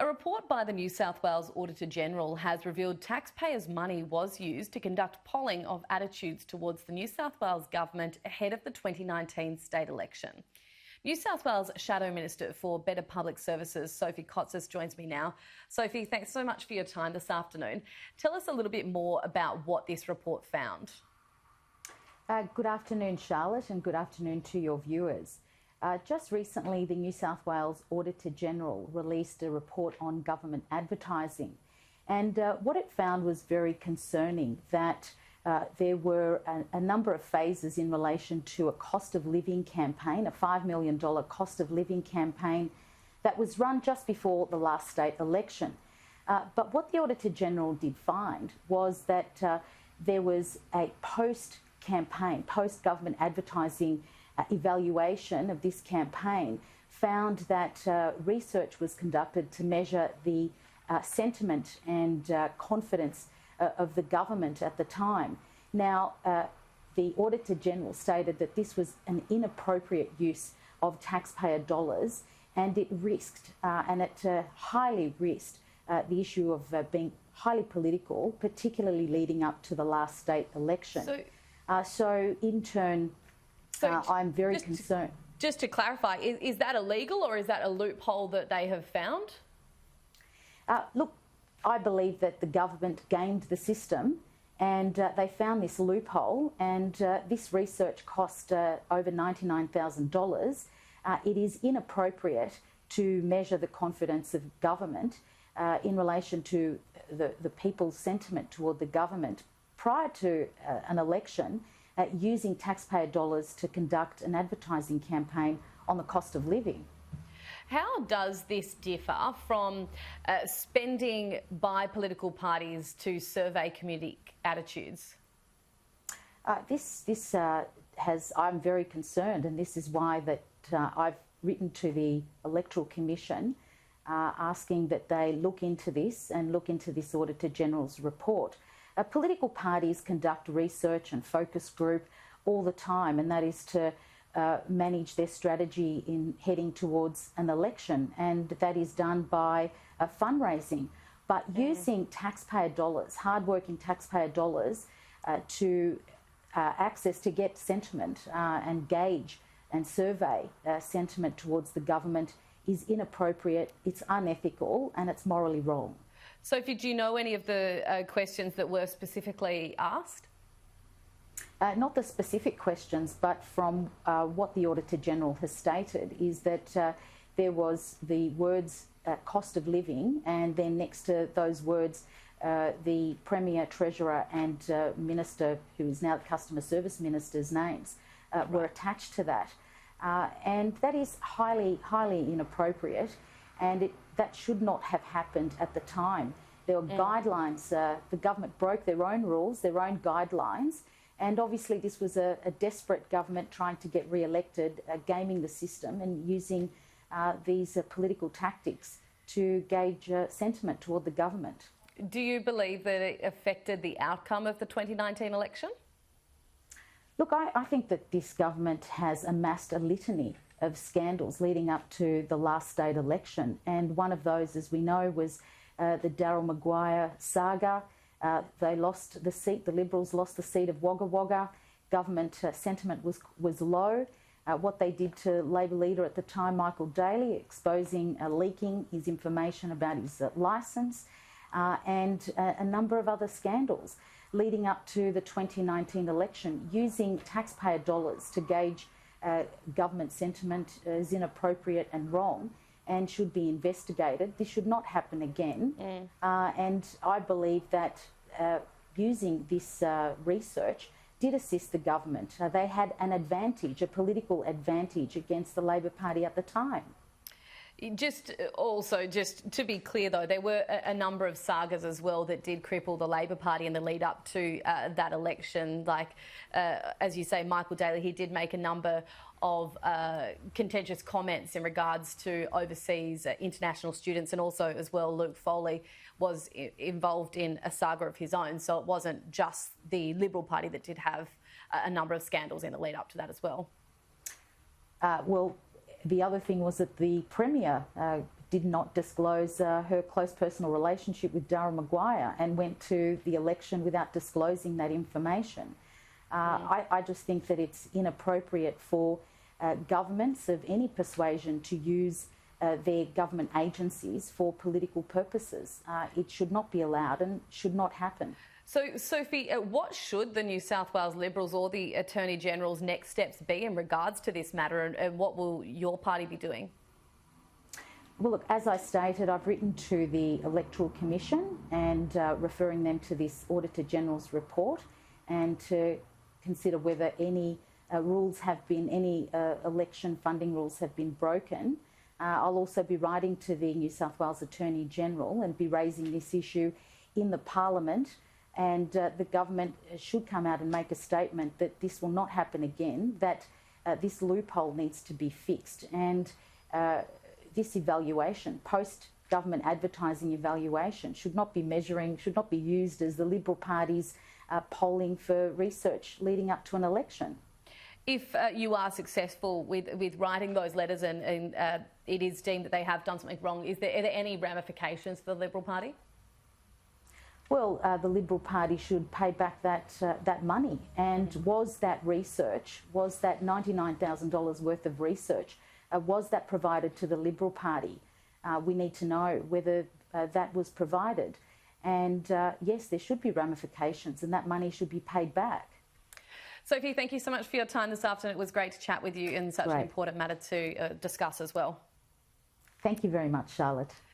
A report by the New South Wales Auditor-General has revealed taxpayers' money was used to conduct polling of attitudes towards the New South Wales government ahead of the 2019 state election. New South Wales Shadow Minister for Better Public Services, Sophie Cotsis, joins me now. Sophie, thanks so much for your time this afternoon. Tell us a little bit more about what this report found. Good afternoon, Charlotte, and good afternoon to your viewers. Just recently, the New South Wales Auditor-General released a report on government advertising. And what it found was very concerning, that there were a number of phases in relation to a cost of living campaign, a $5 million cost of living campaign that was run just before the last state election. But what the Auditor-General did find was that there was a post-campaign, post-government advertising evaluation of this campaign, found that research was conducted to measure the sentiment and confidence of the government at the time. Now, the Auditor-General stated that this was an inappropriate use of taxpayer dollars, and it risked, and it highly risked the issue of being highly political, particularly leading up to the last state election. So in turn, I'm very concerned. Just to clarify, is that illegal, or is that a loophole that they have found? Look, I believe that the government gamed the system, and they found this loophole, and this research cost over $99,000. It is inappropriate to measure the confidence of government in relation to the people's sentiment toward the government prior to an election, using taxpayer dollars to conduct an advertising campaign on the cost of living. How does this differ from spending by political parties to survey community attitudes? I'm very concerned, and this is why that I've written to the Electoral Commission asking that they look into this and look into this Auditor-General's report. Political parties conduct research and focus group all the time, and that is to manage their strategy in heading towards an election, and that is done by fundraising. But using taxpayer dollars, hard-working taxpayer dollars, to access to get sentiment and gauge and survey sentiment towards the government is inappropriate, it's unethical, and it's morally wrong. Sophie, do you know any of the questions that were specifically asked? Not the specific questions, but from what the Auditor-General has stated is that there was the words cost of living, and then next to those words the Premier, Treasurer and Minister, who is now the Customer Service Minister's names, were attached to that. And that is highly, highly inappropriate, and that should not have happened at the time. There were guidelines. The government broke their own rules, their own guidelines, and obviously this was a desperate government trying to get re-elected, gaming the system and using these political tactics to gauge sentiment toward the government. Do you believe that it affected the outcome of the 2019 election? Look, I think that this government has amassed a litany of scandals leading up to the last state election, and one of those, as we know, was the Darryl Maguire saga. They lost the seat, the Liberals lost the seat of Wagga Wagga. Government sentiment was low. What they did to Labor leader at the time, Michael Daly, exposing leaking his information about his licence, and a number of other scandals leading up to the 2019 election, using taxpayer dollars to gauge government sentiment is inappropriate and wrong and should be investigated. This should not happen again. And I believe that using this research did assist the government. They had an advantage, a political advantage against the Labor Party at the time. Just to be clear though, there were a number of sagas as well that did cripple the Labor Party in the lead up to that election. Like, as you say, Michael Daly, he did make a number of contentious comments in regards to overseas international students, and also as well Loophole was involved in a saga of his own. So it wasn't just the Liberal Party that did have a number of scandals in the lead up to that as well. Well, the other thing was that the Premier did not disclose her close personal relationship with Darryl Maguire and went to the election without disclosing that information. I just think that it's inappropriate for governments of any persuasion to use their government agencies for political purposes. It should not be allowed and should not happen. So, Sophie, what should the New South Wales Liberals or the Attorney-General's next steps be in regards to this matter, and what will your party be doing? Well, look, as I stated, I've written to the Electoral Commission and referring them to this Auditor-General's report and to consider whether any election funding rules have been broken. I'll also be writing to the New South Wales Attorney-General and be raising this issue in the Parliament, and the government should come out and make a statement that this will not happen again, that this loophole needs to be fixed, and this evaluation, post-government advertising evaluation, should not be used as the Liberal Party's polling for research leading up to an election. If you are successful with writing those letters and it is deemed that they have done something wrong, are there any ramifications for the Liberal Party? Well, the Liberal Party should pay back that money. And was that research, was that $99,000 worth of research, was that provided to the Liberal Party? We need to know whether that was provided. And yes, there should be ramifications and that money should be paid back. Sophie, thank you so much for your time this afternoon. It was great to chat with you in such an important matter to discuss as well. Thank you very much, Charlotte.